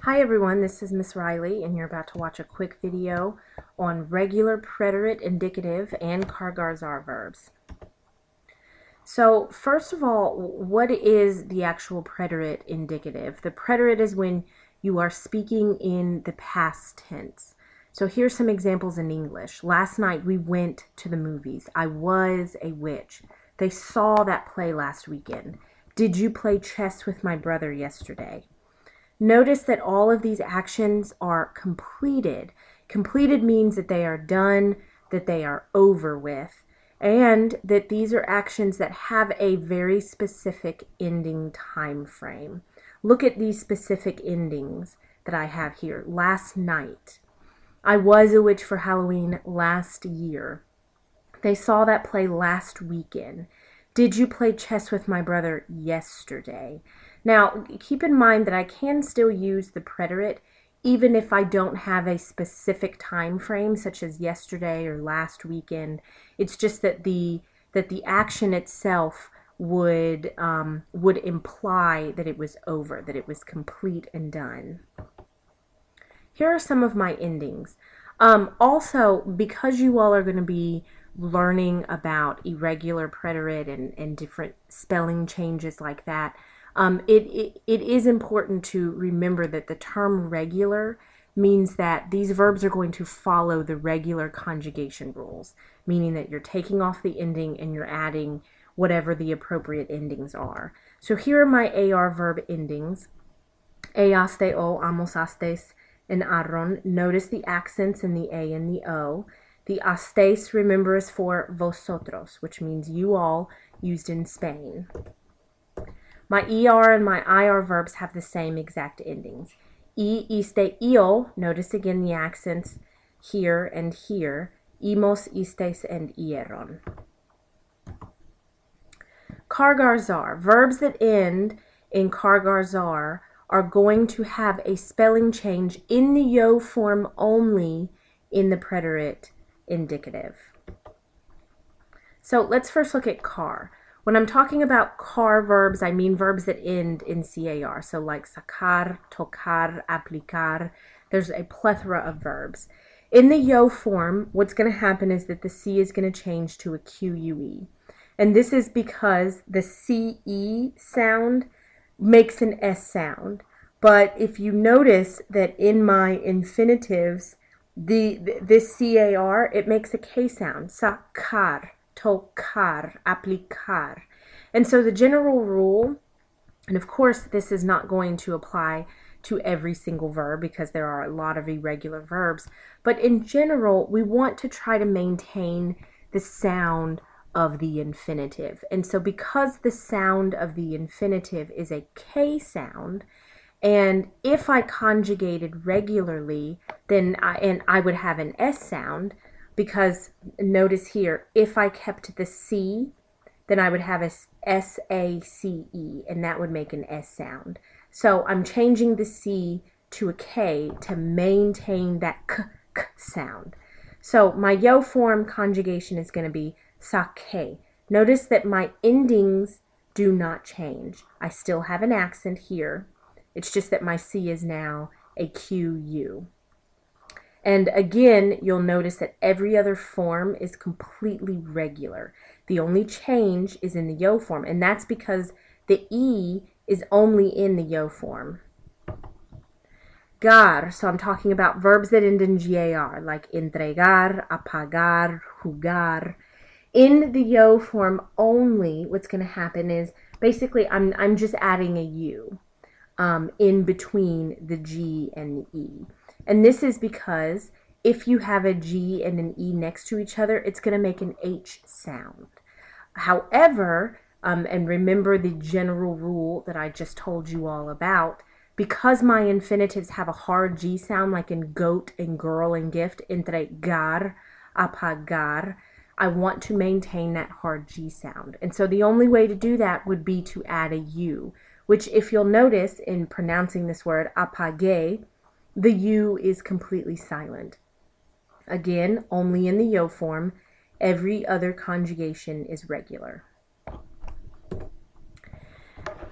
Hi everyone, this is Miss Riley and you're about to watch a quick video on regular preterite indicative and Car-Gar-Zar verbs. So first of all, what is the actual preterite indicative? The preterite is when you are speaking in the past tense. So here's some examples in English. Last night we went to the movies. I was a witch. They saw that play last weekend. Did you play chess with my brother yesterday? Notice that all of these actions are completed. Completed means that they are done, that they are over with, and that these are actions that have a very specific ending time frame. Look at these specific endings that I have here. Last night. I was a witch for Halloween last year. They saw that play last weekend. Did you play chess with my brother yesterday? Now, keep in mind that I can still use the preterite even if I don't have a specific time frame, such as yesterday or last weekend. It's just that the action itself would imply that it was over, that it was complete and done. Here are some of my endings. Also, because you all are going to be learning about irregular preterite and different spelling changes like that, it is important to remember that the term regular means that these verbs are going to follow the regular conjugation rules, meaning that you're taking off the ending and you're adding whatever the appropriate endings are. So here are my AR verb endings. Easte o, amosastes, and arron. Notice the accents in the A and the O. The astes, remember, is for vosotros, which means you all, used in Spain. My ER and my IR verbs have the same exact endings. Iste, io, notice again the accents here and here. Imos, istes, and ieron. Car-Gar-Zar. Verbs that end in Car-Gar-Zar are going to have a spelling change in the yo form only in the preterite indicative. So let's first look at car. When I'm talking about car verbs, I mean verbs that end in CAR. So like sacar, tocar, aplicar. There's a plethora of verbs. In the yo form, what's going to happen is that the C is going to change to a QUE. And this is because the CE sound makes an S sound. But if you notice that in my infinitives, this CAR, it makes a K sound. Sacar, tocar, aplicar. And so the general rule, and of course this is not going to apply to every single verb because there are a lot of irregular verbs, but in general we want to try to maintain the sound of the infinitive. And so because the sound of the infinitive is a K sound, and if I conjugated regularri, then I would have an S sound, because notice here, if I kept the C, then I would have a S-A-C-E, and that would make an S sound. So I'm changing the C to a K to maintain that k sound. So my yo form conjugation is going to be sake. Notice that my endings do not change. I still have an accent here. It's just that my C is now a QU. And again, you'll notice that every other form is completely regular. The only change is in the yo form, and that's because the E is only in the yo form. Gar, so I'm talking about verbs that end in GAR, like entregar, apagar, jugar. In the yo form only, what's going to happen is basically I'm just adding a U in between the G and the E. And this is because if you have a G and an E next to each other, it's going to make an H sound. However, and remember the general rule that I just told you all about, because my infinitives have a hard G sound, like in goat and girl and gift, entregar, apagar, I want to maintain that hard G sound. And so the only way to do that would be to add a U, which if you'll notice in pronouncing this word, apague, the U is completely silent. Again, only in the yo form. Every other conjugation is regular.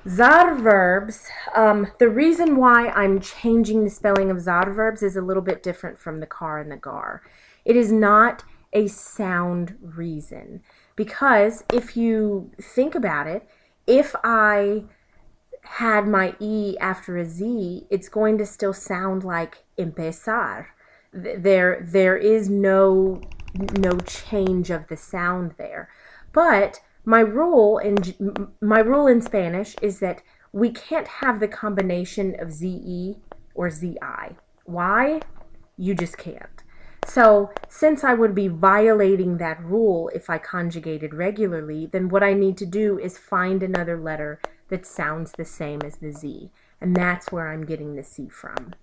Zar verbs, the reason why I'm changing the spelling of zar verbs is a little bit different from the car and the gar. It is not a sound reason, because if you think about it, if I had my E after a Z, it's going to still sound like empezar. There is no change of the sound there. But my rule in Spanish is that we can't have the combination of ZE or ZI. Why? You just can't. So since I would be violating that rule if I conjugated regularly, then what I need to do is find another letter that sounds the same as the Z. And that's where I'm getting the C from.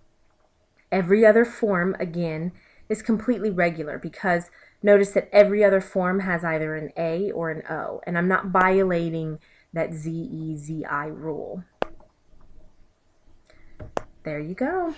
Every other form, again, is completely regular because notice that every other form has either an A or an O, and I'm not violating that ZE-ZI rule. There you go.